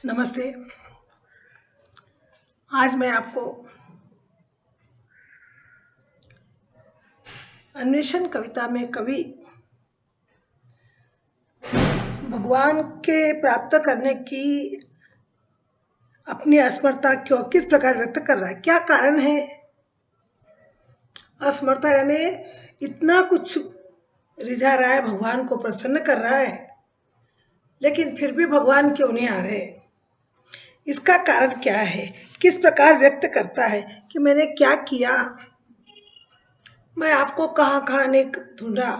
नमस्ते। आज मैं आपको अन्वेषण कविता में कवि भगवान के प्राप्त करने की अपनी असमर्थता क्यों किस प्रकार व्यक्त कर रहा है, क्या कारण है। असमर्थता यानी इतना कुछ रिझा रहा है, भगवान को प्रसन्न कर रहा है, लेकिन फिर भी भगवान क्यों नहीं आ रहे। इसका कारण क्या है, किस प्रकार व्यक्त करता है कि मैंने क्या किया, मैं आपको कहाँ कहाँ नहीं ढूंढा,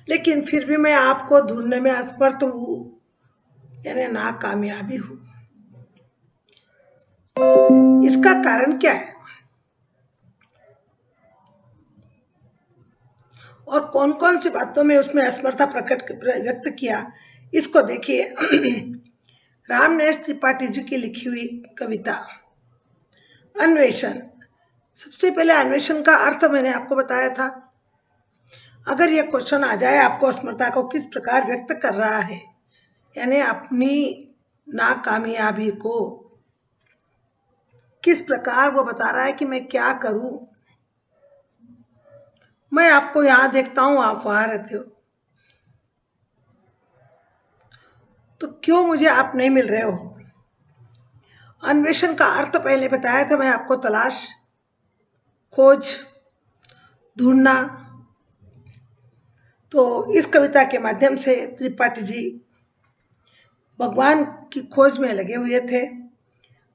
लेकिन फिर भी मैं आपको ढूंढने में असमर्थ हूँ, यानी नाकामयाबी हूँ। इसका कारण क्या है और कौन कौन सी बातों में उसमें असमर्थता व्यक्त किया, इसको देखिए। रामनेश त्रिपाठी जी की लिखी हुई कविता अन्वेषण। सबसे पहले अन्वेषण का अर्थ मैंने आपको बताया था। अगर यह क्वेश्चन आ जाए आपको, असमर्थता को किस प्रकार व्यक्त कर रहा है, यानी अपनी नाकामयाबी को किस प्रकार वो बता रहा है कि मैं क्या करूं, मैं आपको यहां देखता हूं, आप वहां रहते हो, तो क्यों मुझे आप नहीं मिल रहे हो। अन्वेषण का अर्थ पहले बताया था मैं आपको, तलाश, खोज, ढूंढना। तो इस कविता के माध्यम से त्रिपाठी जी भगवान की खोज में लगे हुए थे।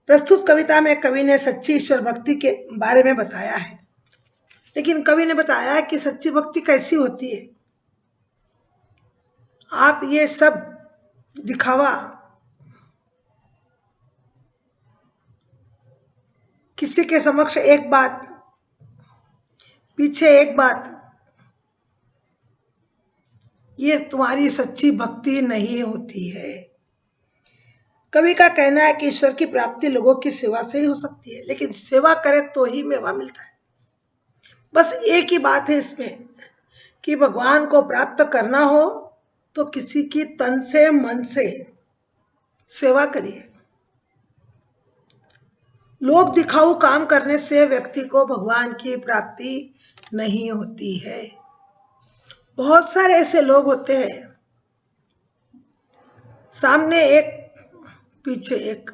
प्रस्तुत कविता में कवि ने सच्ची ईश्वर भक्ति के बारे में बताया है, लेकिन कवि ने बताया कि सच्ची भक्ति कैसी होती है। आप ये सब दिखावा, किसी के समक्ष एक बात, पीछे एक बात, ये तुम्हारी सच्ची भक्ति नहीं होती है। कवि का कहना है कि ईश्वर की प्राप्ति लोगों की सेवा से ही हो सकती है, लेकिन सेवा करे तो ही मेवा मिलता है। बस एक ही बात है इसमें कि भगवान को प्राप्त करना हो तो किसी की तन से मन से सेवा करिए। लोग दिखाऊ काम करने से व्यक्ति को भगवान की प्राप्ति नहीं होती है। बहुत सारे ऐसे लोग होते हैं, सामने एक पीछे एक,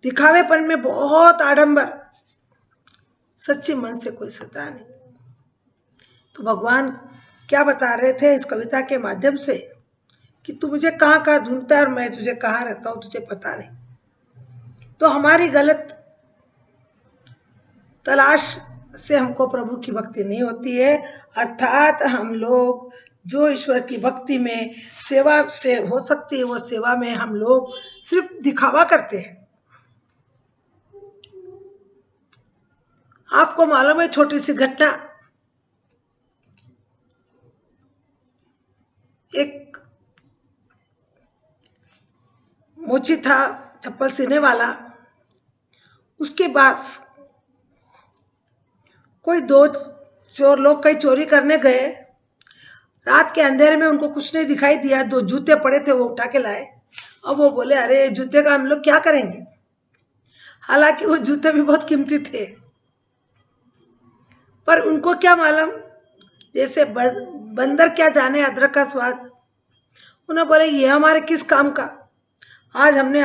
दिखावेपन में बहुत आडंबर, सच्ची मन से कोई सता नहीं। तो भगवान क्या बता रहे थे इस कविता के माध्यम से कि तू मुझे कहाँ कहाँ ढूंढता है और मैं तुझे कहाँ रहता हूँ, तुझे पता नहीं। तो हमारी गलत तलाश से हमको प्रभु की भक्ति नहीं होती है। अर्थात हम लोग जो ईश्वर की भक्ति में सेवा से हो सकती है, वो सेवा में हम लोग सिर्फ दिखावा करते हैं। आपको मालूम है, छोटी सी घटना, एक मोची था चप्पल सीने वाला, उसके पास कोई दो चोर लोग कहीं चोरी करने गए। रात के अंधेरे में उनको कुछ नहीं दिखाई दिया, दो जूते पड़े थे, वो उठा के लाए। अब वो बोले अरे जूते का हम लोग क्या करेंगे। हालांकि वो जूते भी बहुत कीमती थे, पर उनको क्या मालूम, जैसे बंदर क्या जाने अदरक का स्वाद। उन्हें बोले ये हमारे किस काम का, आज हमने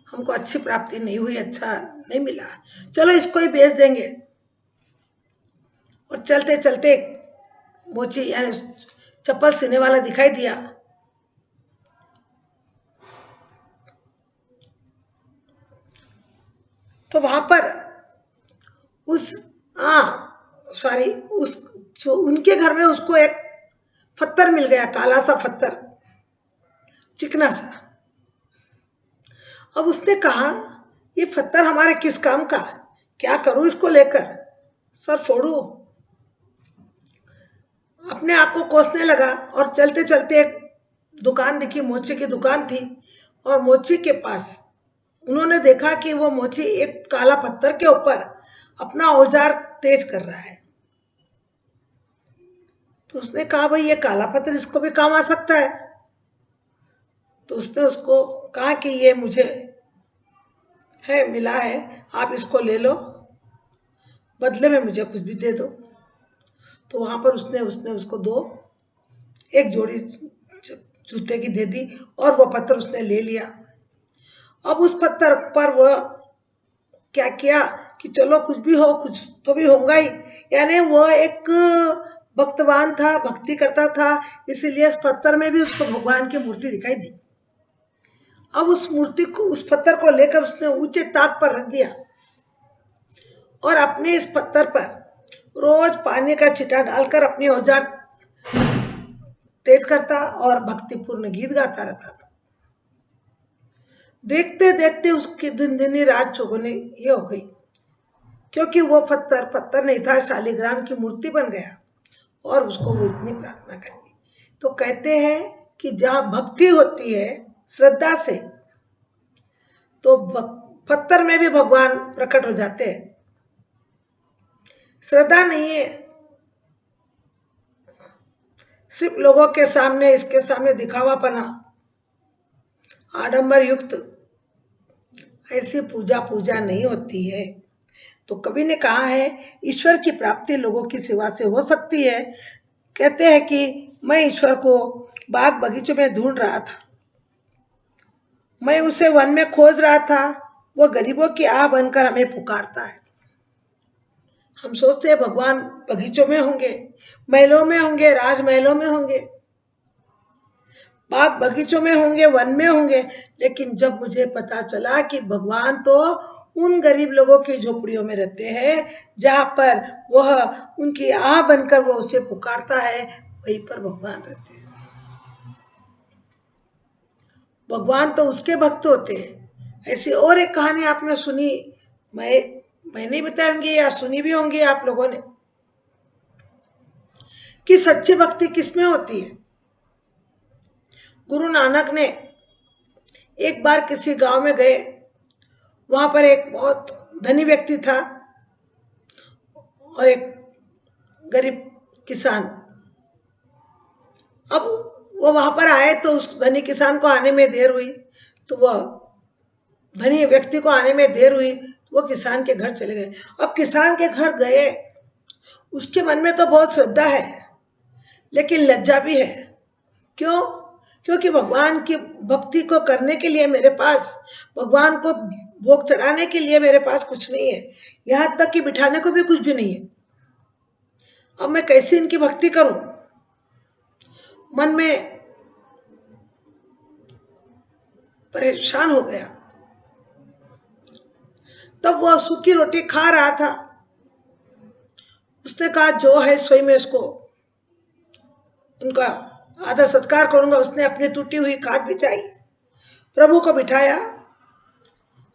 हमको अच्छी प्राप्ति नहीं हुई, अच्छा नहीं मिला, चलो इसको ही बेच देंगे। और चलते चलते मोची यानी चप्पल सीने वाला दिखाई दिया। तो वहां पर उस सॉरी उस जो उनके घर में उसको एक पत्थर मिल गया, काला सा पत्थर, चिकना सा। अब उसने कहा ये पत्थर हमारे किस काम का, क्या करूं इसको लेकर, सर फोड़ू। अपने आप को कोसने लगा और चलते चलते एक दुकान दिखी, मोची की दुकान थी। और मोची के पास उन्होंने देखा कि वो मोची एक काला पत्थर के ऊपर अपना औजार तेज कर रहा है। तो उसने कहा भाई ये काला पत्थर इसको भी काम आ सकता है। तो उसने उसको कहा कि ये मुझे है मिला है, आप इसको ले लो, बदले में मुझे कुछ भी दे दो। तो वहां पर उसने उसने उसको एक जोड़ी जूते की दे दी और वो पत्थर उसने ले लिया। अब उस पत्थर पर वह क्या किया कि चलो कुछ भी हो, कुछ तो भी होगा ही। यानी वो एक भक्तवान था, भक्ति करता था, इसीलिए उस पत्थर में भी उसको भगवान की मूर्ति दिखाई दी। अब उस मूर्ति को, उस पत्थर को लेकर उसने ऊंचे ताक पर रख दिया और अपने इस पत्थर पर रोज पानी का छिटा डालकर अपनी औजार तेज करता और भक्तिपूर्ण गीत गाता रहता था। देखते देखते उसकी दिन ही रात चौगुनी ये हो गई, क्योंकि वो पत्थर नहीं था, शालिग्राम की मूर्ति बन गया और उसको वो इतनी प्रार्थना करनी। तो कहते हैं कि जहां भक्ति होती है श्रद्धा से, तो पत्थर में भी भगवान प्रकट हो जाते हैं। श्रद्धा नहीं है सिर्फ लोगों के सामने, इसके सामने दिखावापना, आडंबर युक्त ऐसी पूजा नहीं होती है। तो कवि ने कहा है ईश्वर की प्राप्ति लोगों की सेवा से हो सकती है। कहते हैं कि मैं ईश्वर को बाग बगीचों में ढूंढ रहा था, मैं उसे वन में खोज रहा था, वो गरीबों की आह बनकर हमें पुकारता है। हम सोचते हैं भगवान बगीचों में होंगे, महलों में होंगे, राजमहलों में होंगे, बाग बगीचों में होंगे, वन में होंगे, लेकिन जब मुझे पता चला कि भगवान तो उन गरीब लोगों की झोपड़ियों में रहते हैं, जहां पर वह उनकी आह बनकर वो उसे पुकारता है, वहीं पर भगवान रहते हैं। भगवान तो उसके भक्त होते हैं। ऐसी और एक कहानी आपने सुनी, मैं नहीं बताऊंगी या सुनी भी होंगी आप लोगों ने, कि सच्ची भक्ति किसमें होती है। गुरु नानक ने एक बार किसी गांव में गए, वहां पर एक बहुत धनी व्यक्ति था और एक गरीब किसान। अब वो वहां पर आए तो उस धनी किसान को आने में देर हुई, तो वह धनी व्यक्ति को आने में देर हुई तो वो किसान के घर चले गए। अब किसान के घर गए, उसके मन में तो बहुत श्रद्धा है लेकिन लज्जा भी है। क्यों? क्योंकि भगवान की भक्ति को करने के लिए मेरे पास, भगवान को भोग चढ़ाने के लिए मेरे पास कुछ नहीं है, यहां तक कि बिठाने को भी कुछ भी नहीं है। अब मैं कैसे इनकी भक्ति करूं? मन में परेशान हो गया। तब वह सूखी रोटी खा रहा था। उसने कहा जो है सोई में उसको उनका आदर सत्कार करूंगा। उसने अपनी टूटी हुई खाट बिछाई, प्रभु को बिठाया,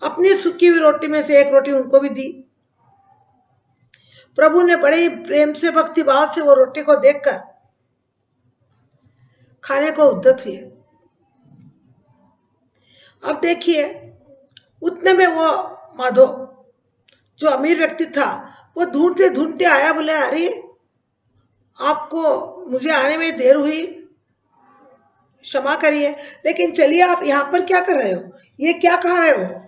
अपनी सूखी हुई रोटी में से एक रोटी उनको भी दी। प्रभु ने बड़े ही प्रेम से, भक्ति भाव से वो रोटी को देखकर खाने को उद्यत हुए। अब देखिए, उतने में वो माधो जो अमीर व्यक्ति था, वो ढूंढते ढूंढते आया, बोले अरे आपको मुझे आने में देर हुई, क्षमा करिए, लेकिन चलिए आप यहाँ पर क्या कर रहे हो, ये क्या खा रहे हो,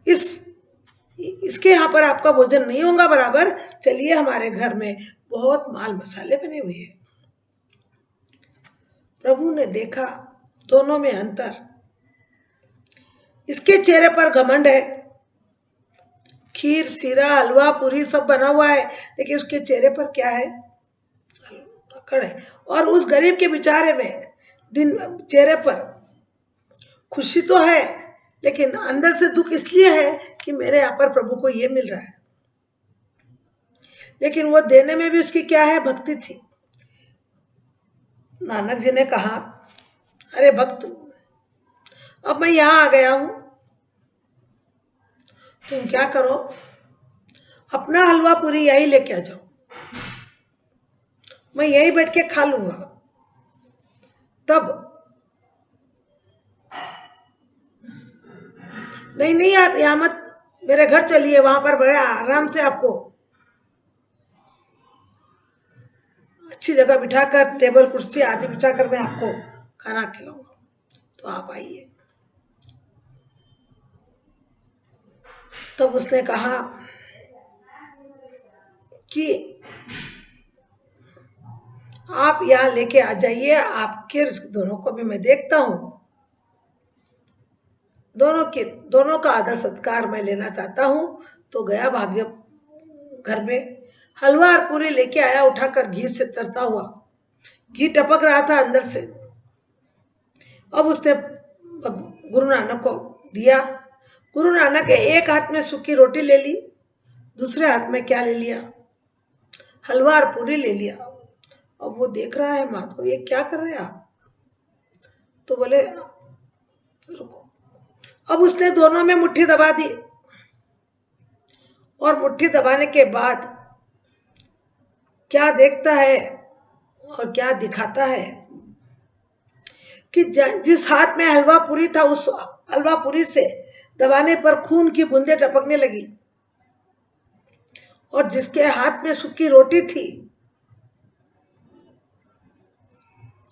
इसके यहाँ पर आपका भोजन नहीं होगा बराबर, चलिए हमारे घर में बहुत माल मसाले बने हुए हैं। प्रभु ने देखा दोनों में अंतर। इसके चेहरे पर घमंड है, खीर, सीरा, हलवा, पूरी सब बना हुआ है, लेकिन उसके चेहरे पर क्या है? अकड़ है। और उस गरीब के बेचारे में चेहरे पर खुशी तो है, लेकिन अंदर से दुख इसलिए है कि मेरे यहाँ पर प्रभु को ये मिल रहा है। लेकिन वो देने में भी उसकी क्या है? भक्ति थी। नानक जी ने कहा अरे भक्त, अब मैं यहां आ गया हूं, तुम क्या करो, अपना हलवा पूरी यही लेके आ जाओ, मैं यही बैठ के खा लूंगा। तब नहीं नहीं, आप यहां मत, मेरे घर चलिए, वहां पर बड़े आराम से आपको अच्छी जगह बिठाकर, टेबल कुर्सी आदि बिठाकर मैं आपको खाना खिलाऊंगा, तो आप आइए। तब उसने कहा कि आप यहाँ लेके आ जाइए, आपके दोनों को भी मैं देखता हूँ, दोनों का आदर सत्कार मैं लेना चाहता हूँ। तो गया भाग्य घर में, हलवा और पूरी लेके आया, उठाकर घी से तरता हुआ, घी टपक रहा था अंदर से। अब उसने गुरु नानक को दिया। गुरु नानक के एक हाथ में सूखी रोटी ले ली, दूसरे हाथ में क्या ले लिया, हलवा और पूरी ले लिया। अब वो देख रहा है माधव, ये क्या कर रहे हैं आप? तो बोले रुको। अब उसने दोनों में मुट्ठी दबा दी, और मुट्ठी दबाने के बाद क्या देखता है और क्या दिखाता है कि जिस हाथ में हलवा पूरी था, उस हलवा पूरी से दबाने पर खून की बूंदें टपकने लगी, और जिसके हाथ में सूखी रोटी थी,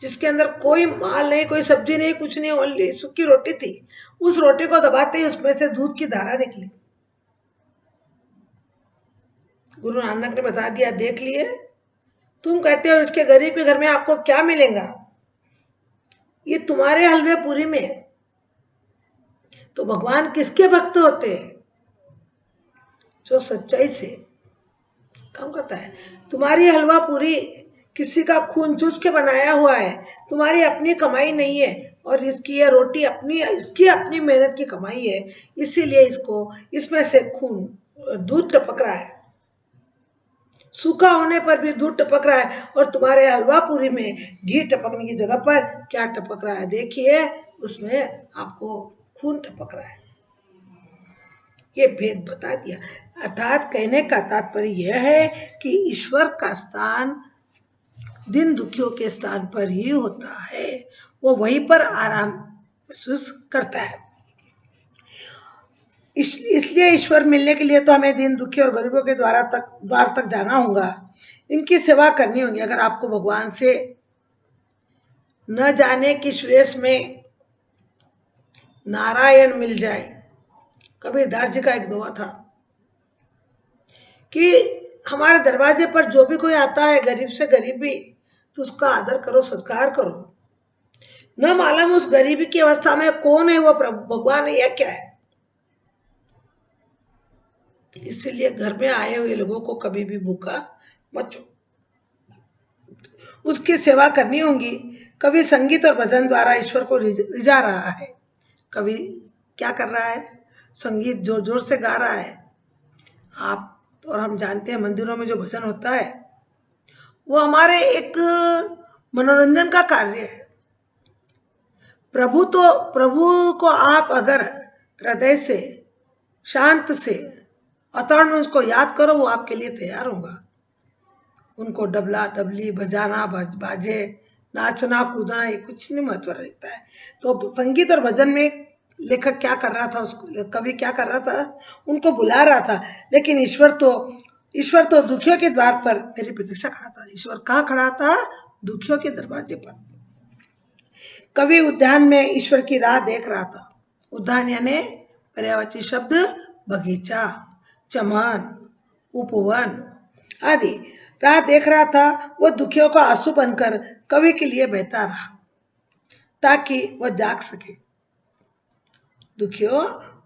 जिसके अंदर कोई माल नहीं, कोई सब्जी नहीं, कुछ नहीं, ओनली सूखी रोटी थी, उस रोटी को दबाते ही उसमें से दूध की धारा निकली। गुरु नानक ने बता दिया, देख लिए, तुम कहते हो इसके गरीब के घर में आपको क्या मिलेगा, ये तुम्हारे हलवे पूरी में। तो भगवान किसके भक्त होते हैं? जो सच्चाई से काम करता है। तुम्हारी हलवा पूरी किसी का खून चूस के बनाया हुआ है, तुम्हारी अपनी कमाई नहीं है, और इसकी ये रोटी इसकी अपनी मेहनत की कमाई है, इसीलिए इसमें से खून दूध टपक रहा है, सूखा होने पर भी दूध टपक रहा है, और तुम्हारे हलवा पूरी में घी टपकने की जगह पर क्या टपक रहा है, देखिए उसमें आपको खून टपक रहा है। ये भेद बता दिया। अर्थात कहने का तात्पर्य यह है कि ईश्वर का स्थान दिन दुखियों के स्थान पर ही होता है, वो वहीं पर आराम महसूस करता है। इसलिए ईश्वर मिलने के लिए तो हमें दिन दुखी और गरीबों के द्वार तक जाना होगा, इनकी सेवा करनी होगी। अगर आपको भगवान से न जाने की श्रेष्ठ में नारायण मिल जाए, कबीरदास जी का एक दोहा था कि हमारे दरवाजे पर जो भी कोई आता है, गरीब से गरीब भी, तो उसका आदर करो, सत्कार करो। न मालूम उस गरीबी की अवस्था में कौन है, वो प्रभु भगवान है या क्या है। इसलिए घर में आए हुए लोगों को कभी भी भूखा मत छोड़ो, उसकी सेवा करनी होगी। कभी संगीत और भजन द्वारा ईश्वर को रिझा रहा है, कभी क्या कर रहा है, संगीत जोर जोर से गा रहा है। आप और हम जानते हैं मंदिरों में जो भजन होता है वो हमारे एक मनोरंजन का कार्य है। प्रभु को आप अगर हृदय से शांत से अतर्ण उसको याद करो, वो आपके लिए तैयार होगा। उनको डबला डबली बजाना, बाजे, नाचना कूदना, ये कुछ नहीं महत्व रहता है। तो संगीत और भजन में लेखक क्या कर रहा था, उसको कवि क्या कर रहा था, उनको बुला रहा था। लेकिन ईश्वर तो दुखियों के द्वार पर मेरी प्रतीक्षा खड़ा था। ईश्वर कहाँ खड़ा था? दुखियों के दरवाजे पर। कवि उद्यान में ईश्वर की राह देख रहा था। उद्यान यानी पर्यायवाची शब्द बगीचा, चमन, उपवन आदि। राह देख रहा था। वो दुखियों का आंसू बनकर कवि के लिए बहता रहा ताकि वह जाग सके।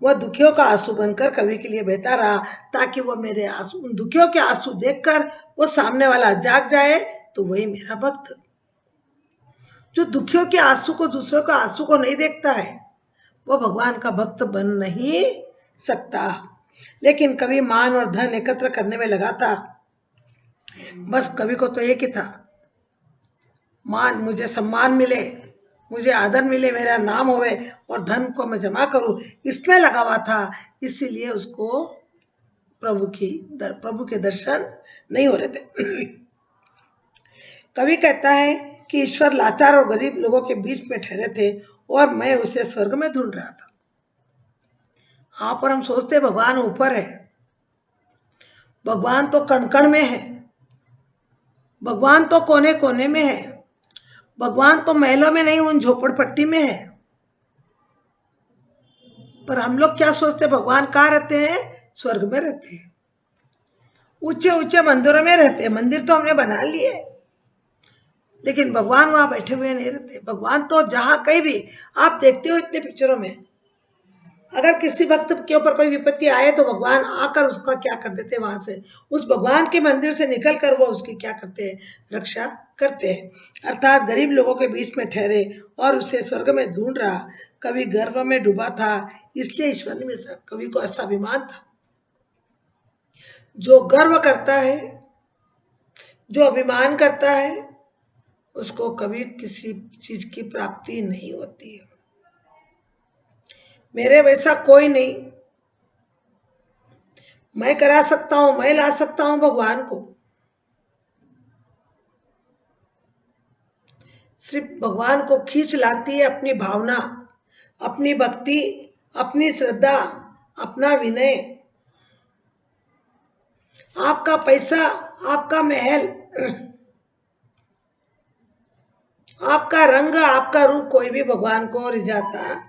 वह दुखियों का आंसू बनकर कवि के लिए बहता रहा ताकि वह मेरे आंसू, उन दुखियों के आंसू देखकर वो सामने वाला जाग जाए, तो वही मेरा भक्त। जो दुखियों के आंसू को, दूसरों का आंसू को नहीं देखता है, वह भगवान का भक्त बन नहीं सकता। लेकिन कवि मान और धन एकत्र करने में लगा था। बस कवि को तो एक ही था, मान, मुझे सम्मान मिले, मुझे आदर मिले, मेरा नाम होवे, और धन को मैं जमा करूं, इसमें लगा हुआ था। इसीलिए उसको प्रभु के दर्शन नहीं हो रहे थे। कवि कहता है कि ईश्वर लाचार और गरीब लोगों के बीच में ठहरे थे और मैं उसे स्वर्ग में ढूंढ रहा था। हाँ, पर हम सोचते भगवान ऊपर है। भगवान तो कण कण में है, भगवान तो कोने कोने में है, भगवान तो महलों में नहीं, उन झोपड़पट्टी में है। पर हम लोग क्या सोचते हैं, भगवान कहाँ रहते हैं? स्वर्ग में रहते हैं, ऊंचे ऊंचे मंदिरों में रहते हैं। मंदिर तो हमने बना लिए, लेकिन भगवान वहां बैठे हुए नहीं रहते। भगवान तो जहां कहीं भी आप देखते हो इतने पिक्चरों में, अगर किसी भक्त के ऊपर कोई विपत्ति आए तो भगवान आकर उसका क्या कर देते, वहां से उस भगवान के मंदिर से निकल कर वो उसकी क्या करते हैं, रक्षा करते हैं। अर्थात गरीब लोगों के बीच में ठहरे और उसे स्वर्ग में ढूंढ रहा। कवि गर्व में डूबा था, इसलिए ईश्वर में कवि को ऐसा अभिमान था। जो गर्व करता है, जो अभिमान करता है, उसको कभी किसी चीज की प्राप्ति नहीं होती है। मेरे वैसा कोई नहीं, मैं करा सकता हूं, मैं ला सकता हूं भगवान को। सिर्फ भगवान को खींच लाती है अपनी भावना, अपनी भक्ति, अपनी श्रद्धा, अपना विनय। आपका पैसा, आपका महल, आपका रंग, आपका रूप कोई भी भगवान को रिझाता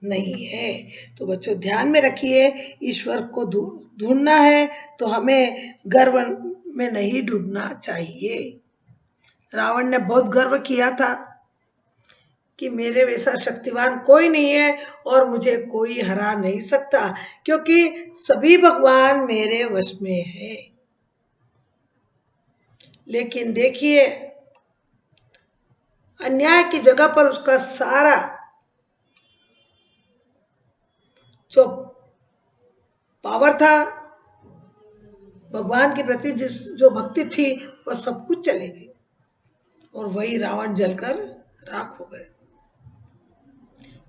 नहीं है। तो बच्चों ध्यान में रखिए, ईश्वर को ढूंढना है तो हमें गर्व में नहीं डूबना चाहिए। रावण ने बहुत गर्व किया था कि मेरे वैसा शक्तिवान कोई नहीं है और मुझे कोई हरा नहीं सकता, क्योंकि सभी भगवान मेरे वश में है। लेकिन देखिए, अन्याय की जगह पर उसका सारा जो पावर था, भगवान के प्रति जो भक्ति थी, वह सब कुछ चली गई और वही रावण जलकर राख हो गए।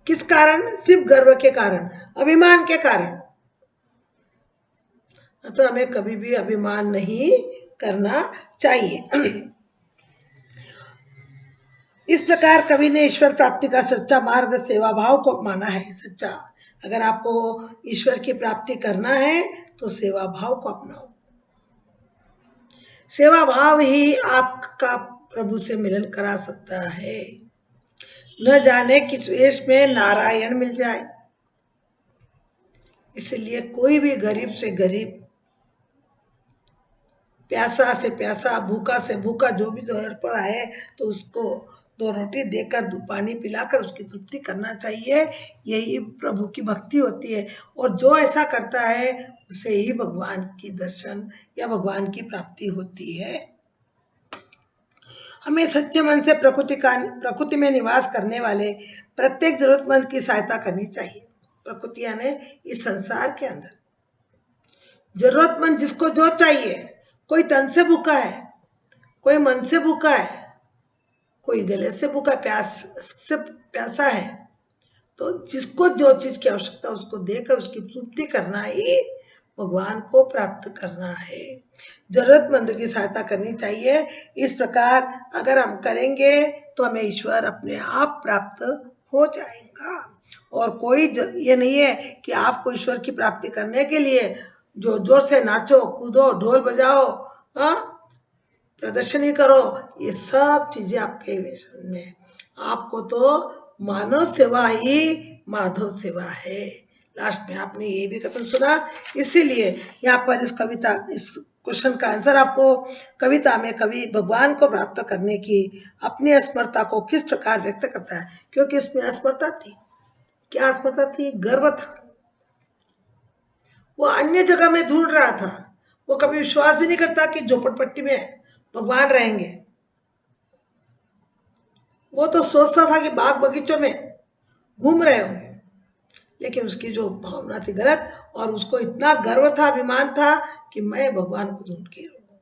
किस कारण? सिर्फ गर्व के कारण, अभिमान के कारण। तो हमें कभी भी अभिमान नहीं करना चाहिए। इस प्रकार कवि ने ईश्वर प्राप्ति का सच्चा मार्ग सेवा भाव को माना है। सच्चा, अगर आपको ईश्वर की प्राप्ति करना है तो सेवा भाव को अपनाओ। सेवा भाव ही आपका प्रभु से मिलन करा सकता है। न जाने किस वेश में नारायण मिल जाए। इसलिए कोई भी गरीब से गरीब, प्यासा से प्यासा, भूखा से भूखा, जो भी जोहर पर आए तो उसको 2 रोटी देकर, 2 पानी पिलाकर उसकी तृप्ति करना चाहिए। यही प्रभु की भक्ति होती है। और जो ऐसा करता है उसे ही भगवान की दर्शन या भगवान की प्राप्ति होती है। हमें सच्चे मन से प्रकृति में निवास करने वाले प्रत्येक जरूरतमंद की सहायता करनी चाहिए। प्रकृति यानी इस संसार के अंदर जरूरतमंद जिसको जो चाहिए, कोई तन से भूखा है, कोई मन से भूखा है, कोई गले से भूखा, प्यास से प्यासा है, तो जिसको जो चीज की आवश्यकता उसको देकर उसकी पूर्ति करना ही भगवान को प्राप्त करना है। जरूरतमंद की सहायता करनी चाहिए। इस प्रकार अगर हम करेंगे तो हमें ईश्वर अपने आप प्राप्त हो जाएगा। और कोई ये नहीं है कि आपको ईश्वर की प्राप्ति करने के लिए जो जोर से नाचो, कूदो, ढोल बजाओ, प्रदर्शनी करो, ये सब चीजें आपके में। आपको तो मानव सेवा ही माधव सेवा है। लास्ट में आपने ये भी कथन सुना, इसीलिए यहाँ पर इस क्वेश्चन का आंसर आपको, कविता में कवि भगवान को प्राप्त करने की अपनी असमर्थता को किस प्रकार व्यक्त करता है। क्योंकि इसमें असमर्थता थी। क्या असमर्थता थी? गर्व था। वो अन्य जगह में ढूंढ रहा था। वो कभी विश्वास भी नहीं करता कि झोपड़पट्टी में भगवान रहेंगे। वो तो सोचता था कि बाग बगीचों में घूम रहे होंगे, लेकिन उसकी जो भावना थी गलत, और उसको इतना गर्व था, अभिमान था कि मैं भगवान को ढूंढ के रहूंगा।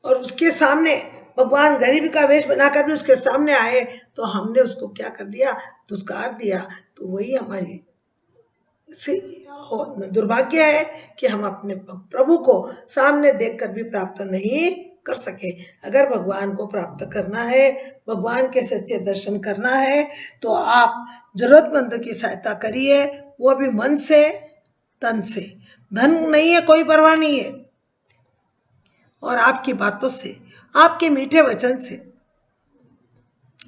और उसके सामने भगवान गरीब का वेश बनाकर भी उसके सामने आए तो हमने उसको क्या कर दिया? दुष्कार दिया। तो वही हमारी दुर्भाग्य है कि हम अपने प्रभु को सामने देखकर भी प्राप्त नहीं कर सके। अगर भगवान को प्राप्त करना है, भगवान के सच्चे दर्शन करना है, तो आप जरूरतमंदों की सहायता करिए, वो भी मन से, तन से। धन नहीं है, कोई परवाह नहीं है, और आपकी बातों से, आपके मीठे वचन से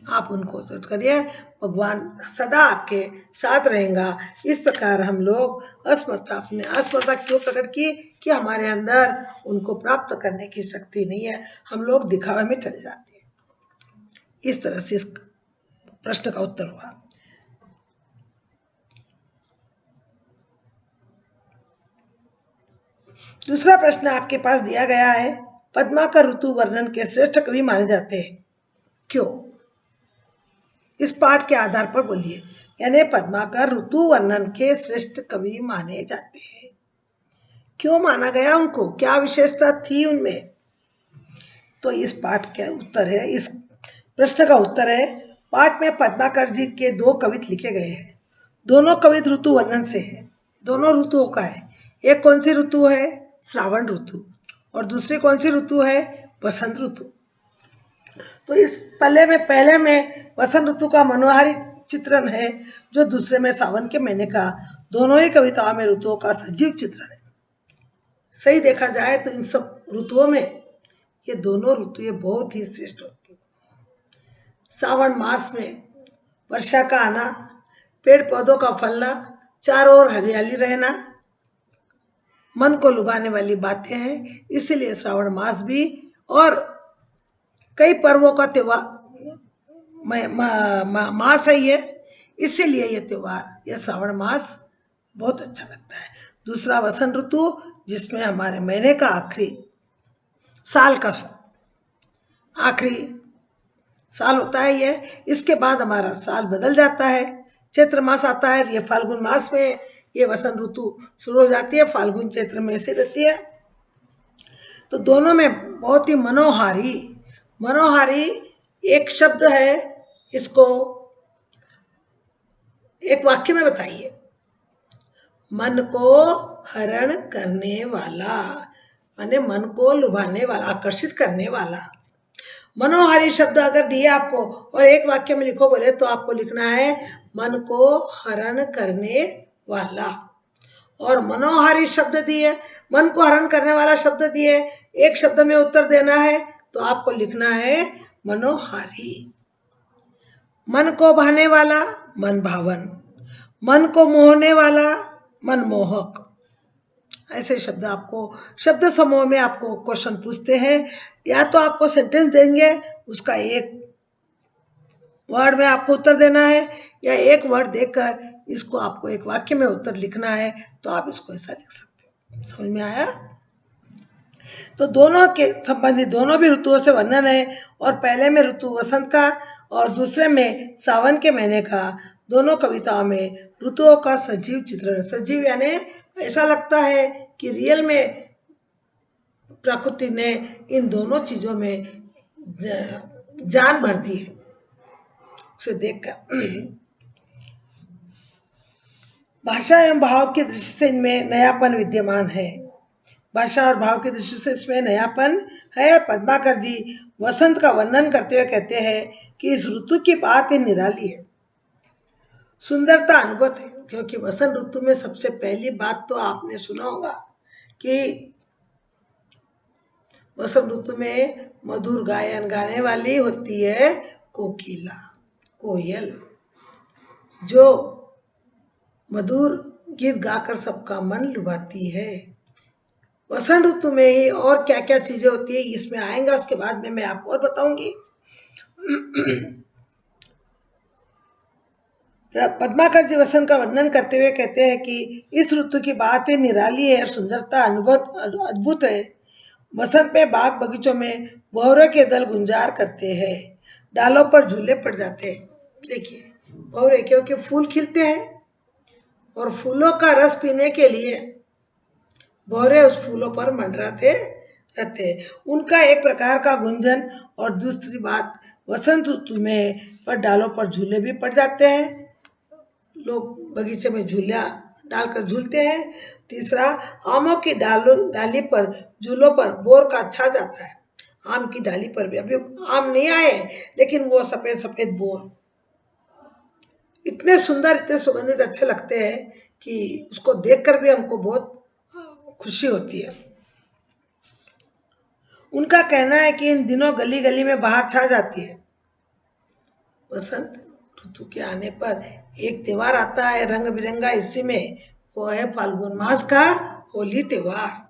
आप उनको उद्धत करिए। भगवान सदा आपके साथ रहेगा। इस प्रकार हम लोग अपने असमर्थता क्यों प्रकट की कि हमारे अंदर उनको प्राप्त करने की शक्ति नहीं है, हम लोग दिखावे में चले जाते हैं। इस तरह से इस प्रश्न का उत्तर हुआ। दूसरा प्रश्न आपके पास दिया गया है, पद्माकर ऋतु वर्णन के श्रेष्ठ कवि माने जाते हैं, क्यों? इस पाठ के आधार पर बोलिए। यानी पद्माकर ऋतु वर्णन के श्रेष्ठ कवि माने जाते हैं, क्यों माना गया उनको, क्या विशेषता थी उनमें? तो इस पाठ के उत्तर है, इस प्रश्न का उत्तर है, पाठ में पद्माकर जी के 2 कवित लिखे गए हैं। दोनों कवित ऋतु वर्णन से है, दोनों ऋतुओं का है। एक कौन सी ऋतु है? श्रावण ऋतु। और दूसरी कौन सी ऋतु है? वसंत ऋतु। तो इस पहले में वसंत ऋतु का मनोहारी चित्रण है, जो दूसरे में सावन के महीने का। दोनों ही कविताओं में ऋतुओं का सजीव चित्रण है। सही देखा जाए तो इन सब ऋतुओं में ये दोनों ऋतुएं बहुत ही श्रेष्ठ होती हैं। सावन मास में वर्षा का आना, पेड़ पौधों का फलना, चारों ओर हरियाली रहना, मन को लुभाने वाली बातें हैं। इसीलिए श्रावण मास भी, और कई पर्वों का त्योहार मास है ये, इसीलिए ये त्योहार, ये श्रावण मास बहुत अच्छा लगता है। दूसरा वसंत ऋतु, जिसमें हमारे महीने का आखिरी, साल का आखिरी साल होता है ये। इसके बाद हमारा साल बदल जाता है, चैत्र मास आता है, ये फाल्गुन मास में ये वसंत ऋतु शुरू हो जाती है, फाल्गुन चैत्र में से रहती है। तो दोनों में बहुत ही मनोहारी एक शब्द है, इसको एक वाक्य में बताइए। मन को हरण करने वाला, माने मन को लुभाने वाला, आकर्षित करने वाला। मनोहारी शब्द अगर दिए आपको और एक वाक्य में लिखो बोले, तो आपको लिखना है मन को हरण करने वाला। और मनोहारी शब्द दिए, मन को हरण करने वाला शब्द दिए, एक शब्द में उत्तर देना है, तो आपको लिखना है मनोहारी। मन को भाने वाला, मन भावन। मन को मोहने वाला, मनमोहक। ऐसे शब्द आपको, शब्द समूह में आपको क्वेश्चन पूछते हैं, या तो आपको सेंटेंस देंगे, उसका एक वर्ड में आपको उत्तर देना है, या एक वर्ड देकर इसको आपको एक वाक्य में उत्तर लिखना है, तो आप इसको ऐसा लिख सकते हो। समझ में आया? तो दोनों के संबंधित दोनों भी ऋतुओं से वर्णन है, और पहले में ऋतु वसंत का और दूसरे में सावन के महीने का। दोनों कविताओं में ऋतुओं का सजीव चित्रण। सजीव यानी ऐसा लगता है कि रियल में प्रकृति ने इन दोनों चीजों में जान भर दी है, उसे देखकर। भाषा एवं भाव की दृष्टि से इनमें नयापन विद्यमान है। भाषा और भाव की दृष्टि से इसमें नयापन है। पद्माकर जी वसंत का वर्णन करते हुए कहते हैं कि इस ऋतु की बात ही निराली है, सुंदरता अनुभूत है। क्योंकि वसंत ऋतु में सबसे पहली बात तो आपने सुना होगा कि वसंत ऋतु में मधुर गायन गाने वाली होती है कोकिला, कोयल, जो मधुर गीत गाकर सबका मन लुभाती है। वसंत ऋतु में ही और क्या क्या चीजें होती है इसमें आएंगा, उसके बाद में मैं आपको और बताऊंगी। पद्माकर जी वसंत का वर्णन करते हुए कहते हैं कि इस ऋतु की बात ही निराली है और सुंदरता अद्भुत है। वसंत में बाग बगीचों में भौरे के दल गुंजार करते हैं, डालों पर झूले पड़ जाते हैं। देखिए भौरे, क्योंकि फूल खिलते हैं और फूलों का रस पीने के लिए भौरे उस फूलों पर मंडराते रहते हैं, उनका एक प्रकार का गुंजन। और दूसरी बात, वसंत ऋतु में पर डालों पर झूले भी पड़ जाते हैं, लोग बगीचे में झूला डालकर झूलते हैं। तीसरा, आमों की डाली पर झूलों पर बोर का छा जाता है। आम की डाली पर भी, अभी आम नहीं आए लेकिन वो सफेद सफेद बोर इतने सुंदर, इतने सुगंधित अच्छे लगते हैं कि उसको देखकर भी हमको बहुत खुशी होती है। उनका कहना है कि इन दिनों गली गली में बाहर छा जाती है। वसंत ऋतु के आने पर एक त्योहार आता है रंग बिरंगा, इसी में वो है फाल्गुन मास का होली त्योहार।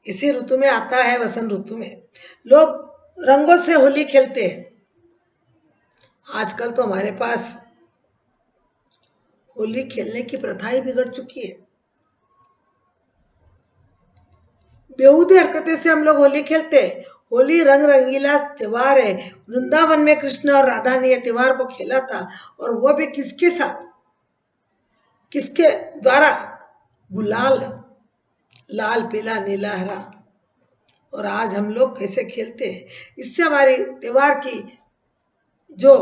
इसी ऋतु में आता है, वसंत ऋतु में लोग रंगों से होली खेलते हैं। आजकल तो हमारे पास होली खेलने की प्रथा ही बिगड़ चुकी है। बेहूदी हरकतें से हम लोग होली खेलते हैं। होली रंग रंगीला त्योहार है। वृंदावन में कृष्ण और राधा ने यह त्योहार को खेला था, और वो भी किसके साथ, किसके द्वारा? गुलाल, लाल पीला नीला हरा। और आज हम लोग कैसे खेलते हैं, इससे हमारी त्योहार की जो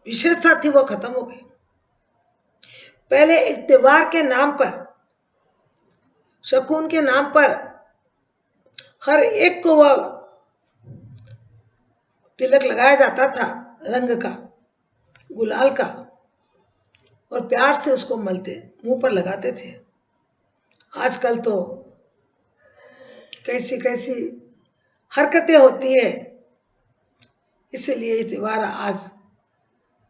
विशेषता थी वो खत्म हो गई। पहले एक त्योहार के नाम पर, शकुन के नाम पर हर एक को वह तिलक लगाया जाता था रंग का, गुलाल का, और प्यार से उसको मलते, मुंह पर लगाते थे। आजकल तो कैसी कैसी हरकतें होती है, इसलिए ये त्योहार आज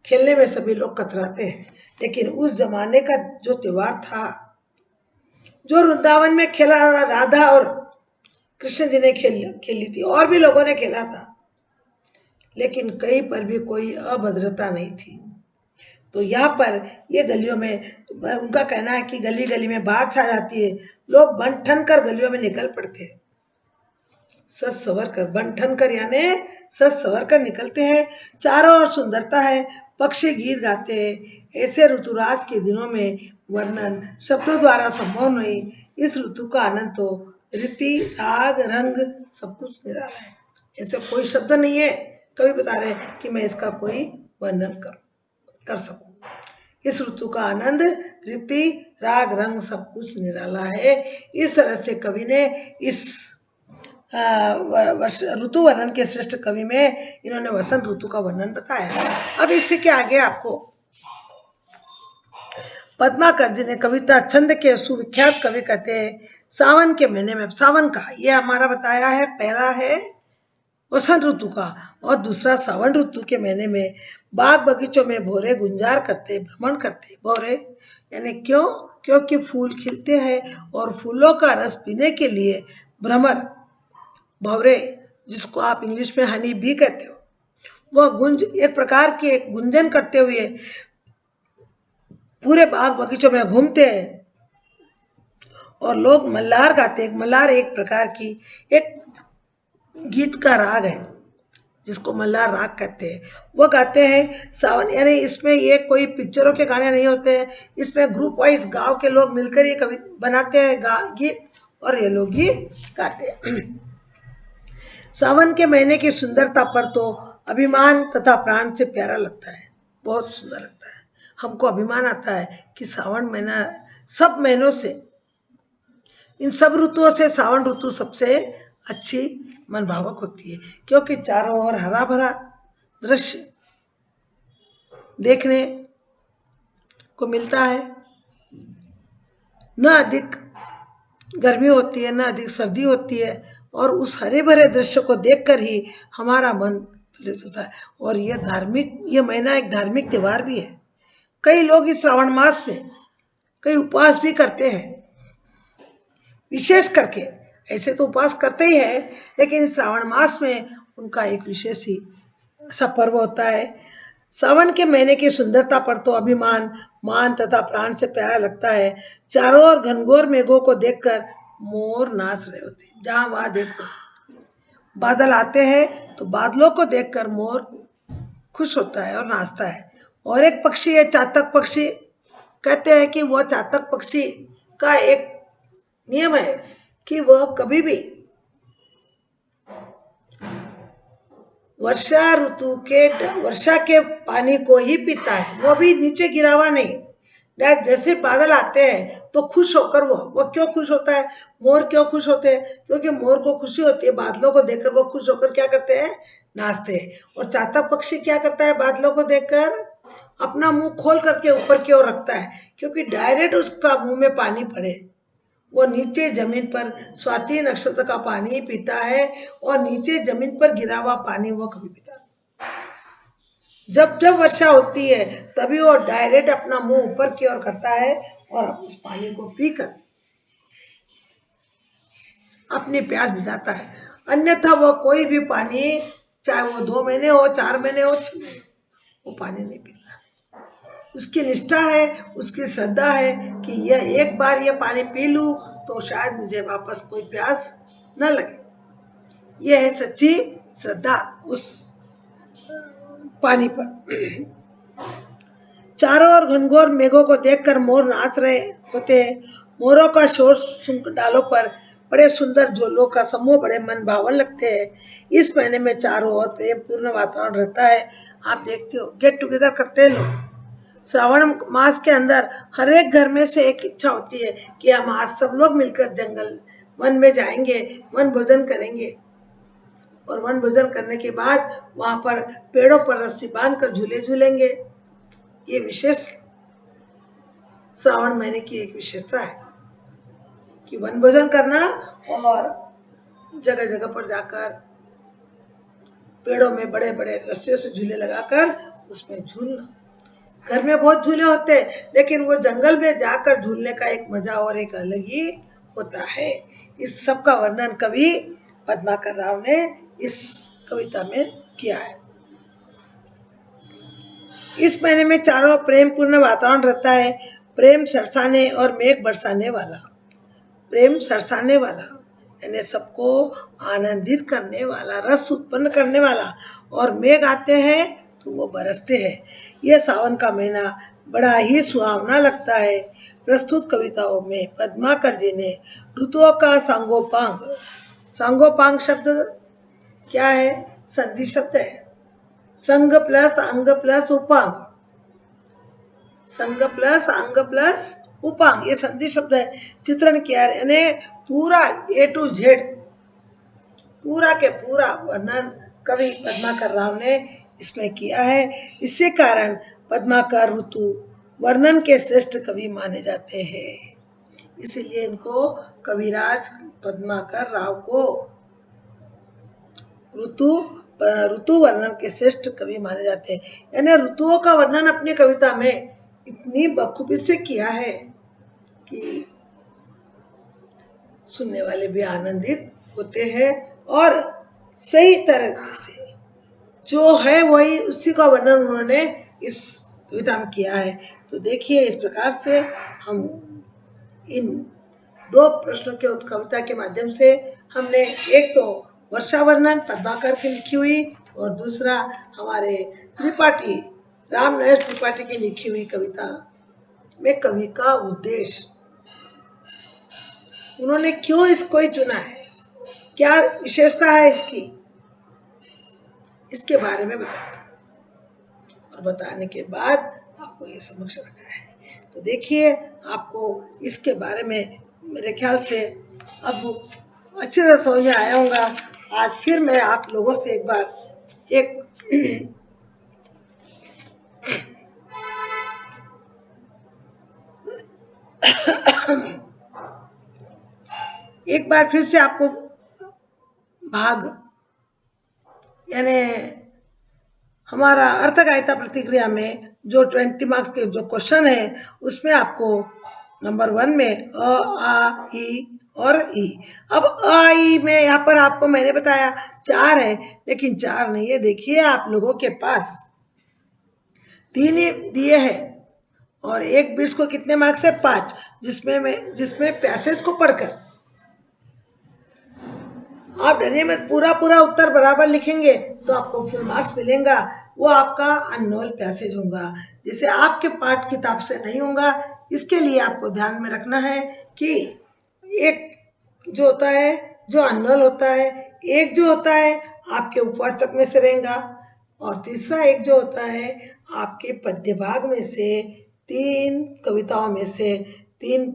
खेलने में सभी लोग कतराते हैं। लेकिन उस जमाने का जो त्योहार था, जो वृंदावन में खेला, राधा और कृष्ण जी ने खेली थी, और भी लोगों ने खेला था, लेकिन कहीं पर भी कोई अभद्रता नहीं थी। तो यहाँ पर ये गलियों में, उनका कहना है कि गली गली में बाढ़ छा जाती है, लोग बन ठन कर गलियों में निकल पड़ते हैं, सज सवर कर, बन ठन कर यानी सज सवर कर निकलते हैं। चारों ओर सुंदरता है, पक्षी गीत गाते हैं। ऐसे ऋतुराज के दिनों में वर्णन शब्दों द्वारा संभव नहीं। इस ऋतु का आनंद तो रीति राग रंग सब कुछ निराला है। ऐसे कोई शब्द नहीं है कवि बता रहे कि मैं इसका कोई वर्णन कर सकूं। इस ऋतु का आनंद रीति राग रंग सब कुछ निराला है। इस तरह से कवि ने इस ऋतु वर्णन के श्रेष्ठ कवि में इन्होंने वसंत ऋतु का वर्णन बताया। अब इसी के आगे आपको पद्माकर जी ने कविता छंद के सुविख्यात कवि कहते हैं सावन के महीने में, सावन का ये हमारा बताया है, पहला है वसंत ऋतु का, और दूसरा सावन ऋतु के महीने में बाग बगीचों में भौरे गुंजार करते, भ्रमण करते। भौरे यानी क्यों? क्योंकि फूल खिलते हैं और फूलों का रस पीने के लिए भ्रमर, भौरे जिसको आप इंग्लिश में हनी भी कहते हो, वह गुंज एक प्रकार की एक गुंजन करते हुए पूरे बाग बगीचों में घूमते हैं। और लोग मल्लार गाते हैं। मल्लार एक प्रकार की एक गीत का राग है जिसको मल्लार राग कहते हैं, वो गाते हैं सावन। यानी इसमें ये कोई पिक्चरों के गाने नहीं होते हैं, इसमें ग्रुप वाइज गांव के लोग मिलकर ये कवि बनाते हैं गीत, और ये लोग ही गाते हैं। सावन के महीने की सुंदरता पर तो अभिमान तथा प्राण से प्यारा लगता है, बहुत सुंदर लगता है। हमको अभिमान आता है कि सावन महीना सब महीनों से, इन सब ऋतुओं से सावन ऋतु सबसे अच्छी मनभावक होती है, क्योंकि चारों ओर हरा भरा दृश्य देखने को मिलता है। न अधिक गर्मी होती है, न अधिक सर्दी होती है, और उस हरे भरे दृश्य को देखकर ही हमारा मन प्रफुल्लित होता है। और ये महीना एक धार्मिक त्योहार भी है। कई लोग इस श्रावण मास में कई उपवास भी करते हैं, विशेष करके, ऐसे तो उपवास करते ही है, लेकिन श्रावण मास में उनका एक विशेष ही सा पर्व होता है। सावन के महीने की सुंदरता पर तो अभिमान मान तथा प्राण से प्यारा लगता है। चारों ओर घनघोर मेघों को देखकर मोर नाच रहे होते हैं। जहाँ वहाँ देखो बादल आते हैं तो बादलों को देखकर मोर खुश होता है और नाचता है। और एक पक्षी है चातक पक्षी, कहते हैं कि वह चातक पक्षी का एक नियम है कि वह कभी भी वर्षा के पानी को ही पीता है, वो भी नीचे गिरा हुआ नहीं। जैसे बादल आते हैं तो खुश होकर वो क्यों खुश होता है? मोर क्यों खुश होते हैं? क्योंकि मोर को खुशी होती है बादलों को देखकर, वो खुश होकर क्या करते हैं? नाचते हैं। और चातक पक्षी क्या करता है? बादलों को देखकर अपना मुंह खोल करके ऊपर की ओर रखता है, क्योंकि डायरेक्ट उसका मुंह में पानी पड़े वो नीचे जमीन पर स्वाति नक्षत्र का पानी पीता है और नीचे जमीन पर गिरा हुआ पानी वो कभी पीता नहीं। जब जब वर्षा होती है तभी वो डायरेक्ट अपना मुंह ऊपर की ओर करता है और उस पानी को पीकर अपनी प्यास बुझाता है। अन्यथा वो कोई भी पानी, चाहे वो 2 महीने हो, 4 महीने हो, 6 महीने, वो पानी नहीं पीता। उसकी निष्ठा है, उसकी श्रद्धा है कि यह एक बार ये पानी पी लूं तो शायद मुझे वापस कोई प्यास न लगे। यह है सच्ची श्रद्धा उस पानी पर। चारों ओर घनघोर मेघों को देखकर मोर नाच रहे होते हैं। मोरों का शोर सुन डालों पर बड़े सुंदर झोलों का समूह बड़े मन भावन लगते हैं। इस महीने में चारों ओर प्रेम पूर्ण वातावरण रहता है। आप देखते हो गेट टुगेदर करते हैं लोग। श्रावण मास के अंदर हर एक घर में से एक इच्छा होती है कि हम आज सब लोग मिलकर जंगल वन में जाएंगे, वन भोजन करेंगे और वन भोजन करने के बाद वहां पर पेड़ों पर रस्सी बांध कर झूले झूलेंगे। ये विशेष श्रावण महीने की एक विशेषता है कि वन भोजन करना और जगह जगह पर जाकर पेड़ों में बड़े बड़े रस्सियों से झूले लगाकर उसमें झूलना। घर में बहुत झूले होते हैं लेकिन वो जंगल में जाकर झूलने का एक मजा और एक अलग ही होता है। इस सब का वर्णन कवि पद्माकर राव ने इस कविता में किया है। इस महीने में चारों प्रेम पूर्ण वातावरण रहता है। प्रेम सरसाने और मेघ बरसाने वाला, प्रेम सरसाने वाला यानी सबको आनंदित करने वाला, रस उत्पन्न करने वाला, और मेघ आते हैं तो वो बरसते हैं। यह सावन का महीना बड़ा ही सुहावना लगता है। प्रस्तुत कविताओं में पद्माकर जी ने ऋतुओं का सांगोपांग, सांगोपांग शब्द क्या है? संधि शब्द है। संग प्लस अंग प्लस उपांग, संग प्लस अंग प्लस उपांग, ये संधि शब्द है। चित्रण किया है यानी पूरा A to Z पूरा के पूरा वर्णन कवि पद्माकर राव ने इसमें किया है। इसी कारण पद्माकर ऋतु वर्णन के श्रेष्ठ कवि माने जाते हैं। इसीलिए इनको कविराज पद्माकर राव को ऋतु वर्णन के श्रेष्ठ कवि माने जाते हैं। यानी ऋतुओं का वर्णन अपनी कविता में इतनी बखूबी से किया है कि सुनने वाले भी आनंदित होते हैं और सही तरह से जो है वही उसी का वर्णन उन्होंने इस कविता में किया है। तो देखिए इस प्रकार से हम इन 2 प्रश्नों के कविता के माध्यम से हमने एक तो वर्षा वर्णन पद्माकर की लिखी हुई और दूसरा हमारे त्रिपाठी राम नरेश त्रिपाठी की लिखी हुई कविता में कवि का उद्देश्य, उन्होंने क्यों इसको ही चुना है, क्या विशेषता है इसकी, इसके बारे में बताया और बताने के बाद आपको ये समक्ष रखा है। तो देखिए आपको इसके बारे में मेरे ख्याल से अब अच्छी तरह समझ में आया होगा। आज फिर मैं आप लोगों से एक बार एक बार फिर से आपको भाग यानी हमारा अर्थकायिता प्रतिक्रिया में जो 20 मार्क्स के जो क्वेश्चन है उसमें आपको नंबर 1 में अ, आ, ई और ई। अब अ, ई में यहाँ पर आपको मैंने बताया 4 है, लेकिन 4 नहीं है। देखिए आप लोगों के पास 3 ही दिए हैं और एक बिट्स को कितने मार्क्स है? 5, जिसमें पैसेज को पढ़कर आप डरिए मत, पूरा पूरा उत्तर बराबर लिखेंगे तो आपको फुल मार्क्स मिलेगा। वो आपका अनमोल पैसेज होगा, जैसे आपके पाठ किताब से नहीं होगा। इसके लिए आपको ध्यान में रखना है कि एक जो होता है जो अनमोल होता है, एक जो होता है आपके उपवाचक में से रहेगा और तीसरा एक जो होता है आपके पद्य भाग में से 3 कविताओं में से 3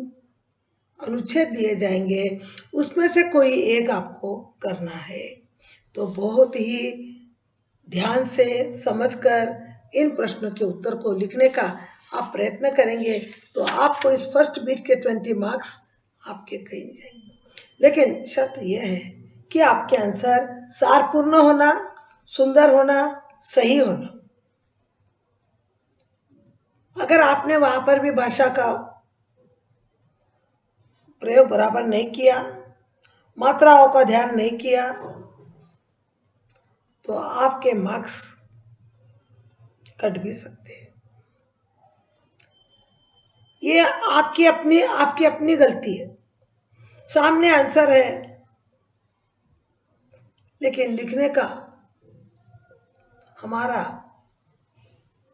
अनुच्छेद दिए जाएंगे, उसमें से कोई एक आपको करना है। तो बहुत ही ध्यान से समझकर इन प्रश्नों के उत्तर को लिखने का आप प्रयत्न करेंगे तो आपको इस फर्स्ट बिट के 20 मार्क्स आपके कहीं नहीं जाएंगे। लेकिन शर्त यह है कि आपके आंसर सारपूर्ण होना, सुंदर होना, सही होना। अगर आपने वहां पर भी भाषा का प्रयोग बराबर नहीं किया, मात्राओं का ध्यान नहीं किया, तो आपके मार्क्स कट भी सकते हैं। ये आपकी अपनी गलती है। सामने आंसर है, लेकिन लिखने का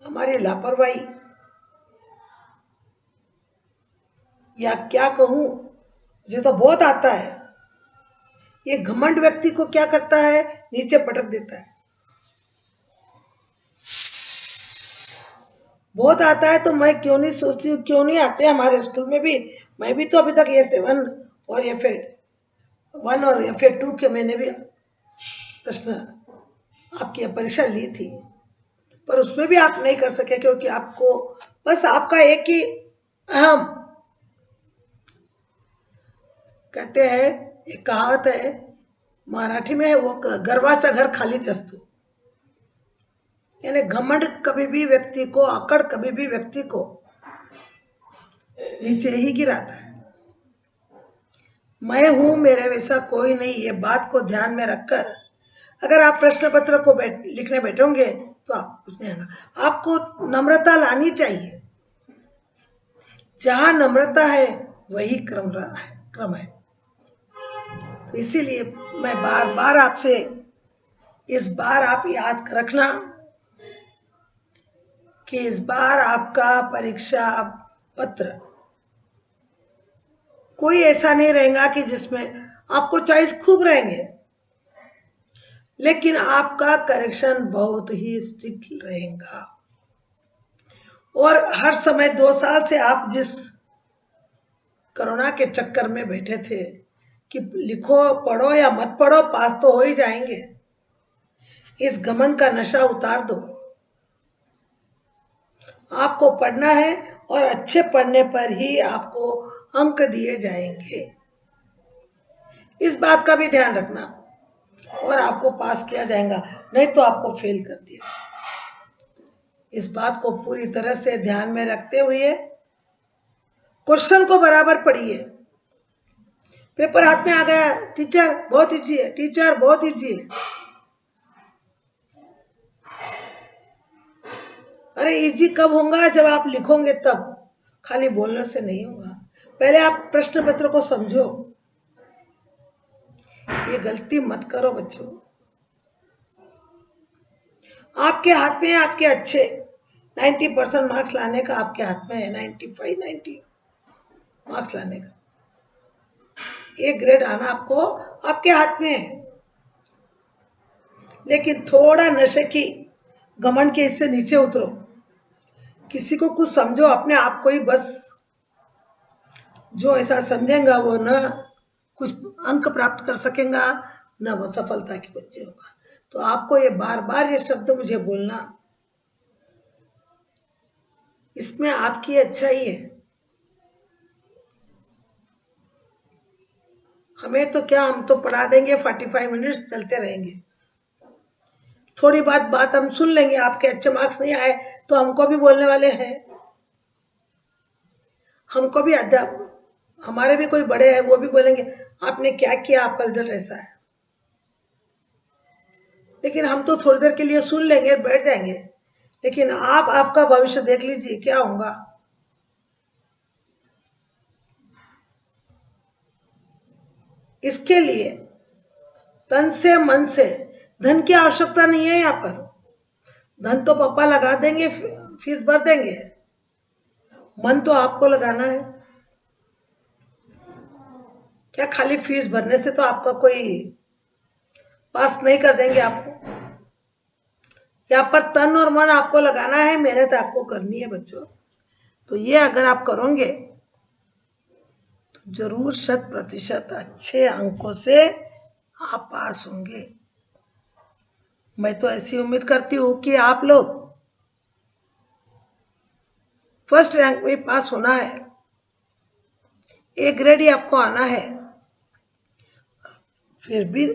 हमारी लापरवाही, या क्या कहूं, मुझे तो बहुत आता है। ये घमंड व्यक्ति को क्या करता है, नीचे पटक देता है। बहुत आता है, तो मैं क्यों नहीं सोचती हूँ, क्यों नहीं आते हमारे स्कूल में भी। मैं भी तो अभी तक F1 और F1 और F2 के मैंने भी प्रश्न आपकी परीक्षा ली थी, पर उसमें भी आप नहीं कर सके, क्योंकि आपको बस आपका एक ही अहम, कहते हैं, एक कहावत है मराठी में, वो गर्वाचा घर खालीच असतो। यानी घमंड कभी भी व्यक्ति को, अकड़ कभी भी व्यक्ति को नीचे ही गिराता है। मैं हूं, मेरे वैसा कोई नहीं, ये बात को ध्यान में रखकर अगर आप प्रश्न पत्र को लिखने बैठोगे तो आप कुछ नहीं आएगा। आपको नम्रता लानी चाहिए। जहां नम्रता है वही क्रम है। तो इसीलिए मैं बार बार आपसे, इस बार आप याद रखना कि इस बार आपका परीक्षा पत्र कोई ऐसा नहीं रहेगा कि जिसमें आपको चॉइस खूब रहेंगे, लेकिन आपका करेक्शन बहुत ही स्ट्रिक्ट रहेगा। और हर समय 2 साल से आप जिस कोरोना के चक्कर में बैठे थे कि लिखो, पढ़ो या मत पढ़ो, पास तो हो ही जाएंगे, इस घमंड का नशा उतार दो। आपको पढ़ना है और अच्छे पढ़ने पर ही आपको अंक दिए जाएंगे। इस बात का भी ध्यान रखना, और आपको पास किया जाएगा, नहीं तो आपको फेल कर दिया। इस बात को पूरी तरह से ध्यान में रखते हुए क्वेश्चन को बराबर पढ़िए। पेपर हाथ में आ गया, टीचर बहुत इजी है, टीचर बहुत इजी है। अरे इजी कब होगा, जब आप लिखोगे तब, खाली बोलने से नहीं होगा। पहले आप प्रश्न पत्र को समझो। ये गलती मत करो बच्चों। आपके हाथ में है, आपके अच्छे 90% मार्क्स लाने का आपके हाथ में है, 95 90 मार्क्स लाने का, एक ग्रेड आना आपको आपके हाथ में है। लेकिन थोड़ा नशे की घमंड के इससे नीचे उतरो, किसी को कुछ समझो, अपने आप को ही बस। जो ऐसा समझेगा वो न कुछ अंक प्राप्त कर सकेगा, न वो सफलता की वजह होगा। तो आपको ये बार बार ये शब्द मुझे बोलना, इसमें आपकी अच्छाई है। हमें तो क्या, हम तो पढ़ा देंगे, 45 मिनट्स चलते रहेंगे। थोड़ी बात हम सुन लेंगे, आपके अच्छे मार्क्स नहीं आए तो हमको भी बोलने वाले हैं। हमको भी हमारे भी कोई बड़े हैं, वो भी बोलेंगे आपने क्या किया, आपका रिजल्ट ऐसा है। लेकिन हम तो थोड़ी देर के लिए सुन लेंगे, बैठ जाएंगे। लेकिन आप आपका भविष्य देख लीजिए क्या होगा। इसके लिए तन से मन से, धन की आवश्यकता नहीं है। यहाँ पर धन तो पापा लगा देंगे, फीस भर देंगे, मन तो आपको लगाना है। क्या खाली फीस भरने से तो आपका कोई पास नहीं कर देंगे आपको। यहाँ पर तन और मन आपको लगाना है, मेहनत आपको करनी है बच्चों। तो ये अगर आप करोगे तो जरूर 100% अच्छे अंकों से आप पास होंगे। मैं तो ऐसी उम्मीद करती हूँ कि आप लोग फर्स्ट रैंक में पास होना है, ए ग्रेड ही आपको आना है, फिर भी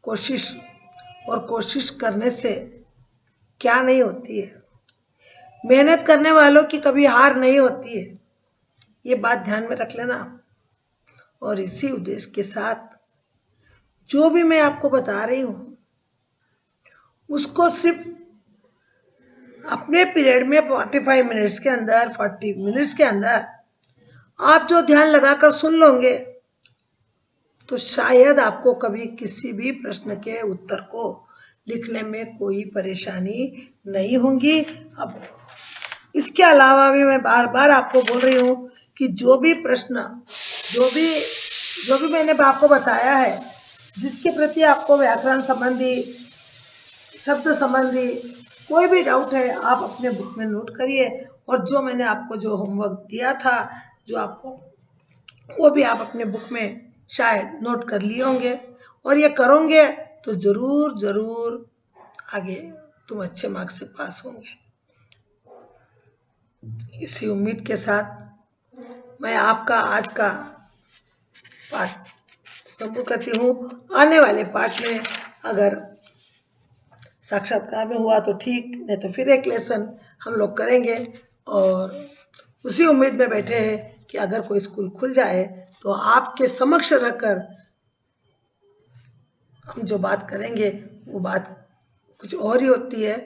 कोशिश करने से क्या नहीं होती है। मेहनत करने वालों की कभी हार नहीं होती है, ये बात ध्यान में रख लेना। और इसी उद्देश्य के साथ जो भी मैं आपको बता रही हूँ उसको सिर्फ अपने पीरियड में 45 मिनट्स के अंदर, 40 मिनट्स के अंदर आप जो ध्यान लगाकर सुन लोगे तो शायद आपको कभी किसी भी प्रश्न के उत्तर को लिखने में कोई परेशानी नहीं होगी। अब इसके अलावा भी मैं बार बार आपको बोल रही हूँ कि जो भी प्रश्न जो भी मैंने आपको बताया है, जिसके प्रति आपको व्याकरण संबंधी, शब्द संबंधी कोई भी डाउट है, आप अपने बुक में नोट करिए। और जो मैंने आपको जो होमवर्क दिया था, जो आपको, वो भी आप अपने बुक में शायद नोट कर लिए होंगे। और ये करोगे तो ज़रूर ज़रूर आगे तुम अच्छे मार्क्स से पास होंगे। इसी उम्मीद के साथ मैं आपका आज का पाठ संपूर्ण करती हूँ। आने वाले पाठ में अगर साक्षात्कार में हुआ तो ठीक, नहीं तो फिर एक लेसन हम लोग करेंगे। और उसी उम्मीद में बैठे हैं कि अगर कोई स्कूल खुल जाए तो आपके समक्ष रखकर हम जो बात करेंगे वो बात कुछ और ही होती है।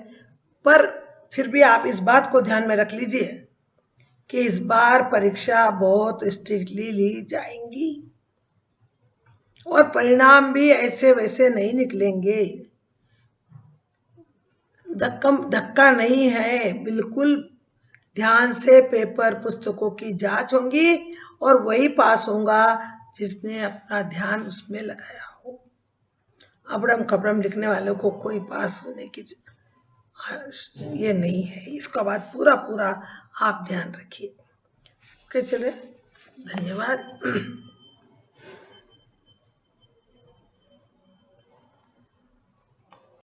पर फिर भी आप इस बात को ध्यान में रख लीजिए कि इस बार परीक्षा बहुत स्ट्रिक्टली ली जाएंगी और परिणाम भी ऐसे वैसे नहीं निकलेंगे। धक्का नहीं है, बिल्कुल ध्यान से पेपर पुस्तकों की जांच होगी और वही पास होगा जिसने अपना ध्यान उसमें लगाया हो। अबड़म खबड़म लिखने वालों को कोई पास होने की ये नहीं है। इसका बात पूरा आप ध्यान रखिए। ओके, चले, धन्यवाद।